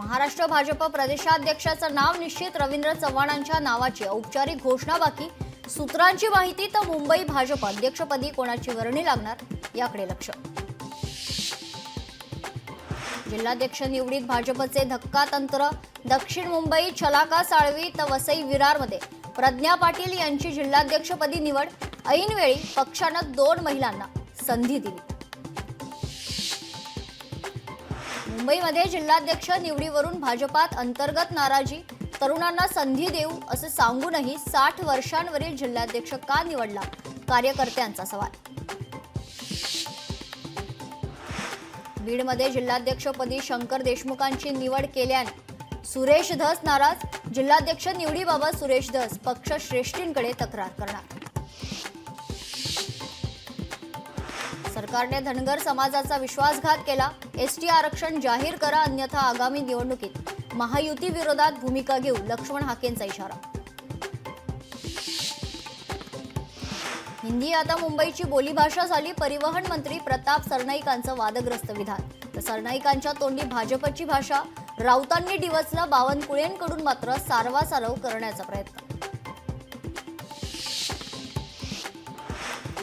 महाराष्ट्र भाजप प्रदेशाध्यक्षाचं नाव निश्चित, रवींद्र चव्हाणांच्या नावाची औपचारिक घोषणा बाकी। सूत्रांची माहिती तर मुंबई भाजप अध्यक्षपदी कोणाची वर्णी लागणार याकडे लक्ष। जिल्हाध्यक्ष निवडीत भाजपचे धक्का तंत्र, दक्षिण मुंबई छलाका साळवी तर वसई विरारमध्ये प्रज्ञा पाटील यांची जिल्हाध्यक्षपदी निवड। ऐनवेळी पक्षानं 2 महिलांना संधी दिली। मुंबईमध्ये जिल्हाध्यक्ष निवडीवरून भाजपात अंतर्गत नाराजी, तरुणांना संधी देऊ असे सांगूनही 60 वर्षांवरील जिल्हाध्यक्ष का निवडला, कार्यकर्त्यांचा सवाल। बीडमध्ये जिल्हाध्यक्षपदी शंकर देशमुखांची निवड केल्याने सुरेश धस नाराज, जिल्हाध्यक्ष निवडीबाबत सुरेश धस पक्ष श्रेष्ठींकडे तक्रार करणार। सरकारने धनगर समाजाचा विश्वासघात केला, एसटी आरक्षण जाहीर करा अन्यथा आगामी निवडणुकीत महायुती विरोधात भूमिका घेऊ, लक्ष्मण हाकेंचा इशारा। हिंदी आता मुंबईची बोलीभाषा झाली, परिवहन मंत्री प्रताप सरनाईकांचं वादग्रस्त विधान। तर सरनाईकांच्या तोंडी भाजपची भाषा, राऊतांनी डिवचला बावनकुळेंकडून मात्र सारवासारव करण्याचा प्रयत्न।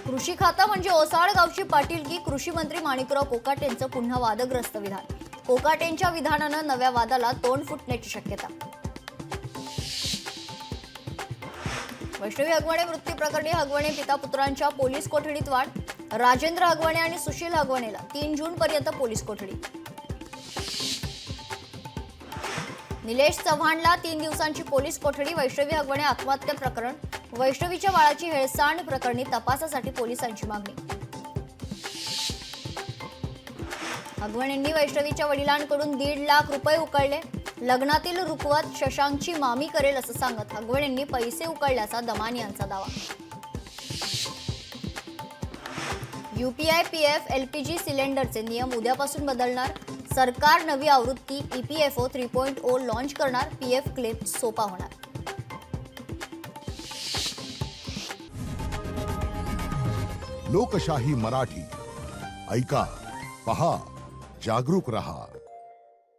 कृषी खातं म्हणजे ओसाड गावची पाटीलकी, कृषी मंत्री माणिकराव कोकाटेंचं पुन्हा वादग्रस्त विधान। कोकाटेंच्या विधानानं नव्या वादाला तोंड फुटण्याची शक्यता। वैष्णवी हगवणे मृत्यू प्रकरणी हगवणे पिता पुत्रांच्या पोलीस कोठडीत वाढ, राजेंद्र हगवणे आणि सुशील हगवणेला 3 जूनपर्यंत पोलीस कोठडी। निलेश चव्हाणला 3 दिवसांची पोलीस कोठडी, वैष्णवी हगवणे आत्महत्या प्रकरण, वैष्णवीच्या बाळाची हेळसांड प्रकरणी तपासासाठी पोलिसांची मागणी। हगवणेंनी वैष्णवीच्या वडिलांकडून 1.5 लाख रुपये उकळले, लग्नातील रुखवत शशांकची मामी करेल असं सांगत हगवणेंनी पैसे उकळल्याचा दमानी यांचा दावा। यूपीआय पीएफ एलपीजी सिलेंडरचे नियम उद्यापासून बदलणार, सरकार नवी आवृत्ती ईपीएफओ 3.0 लॉन्च करणार, पीएफ क्लेम सोपा होणार। लोकशाही मराठी ऐका, पहा, जागरूक रहा।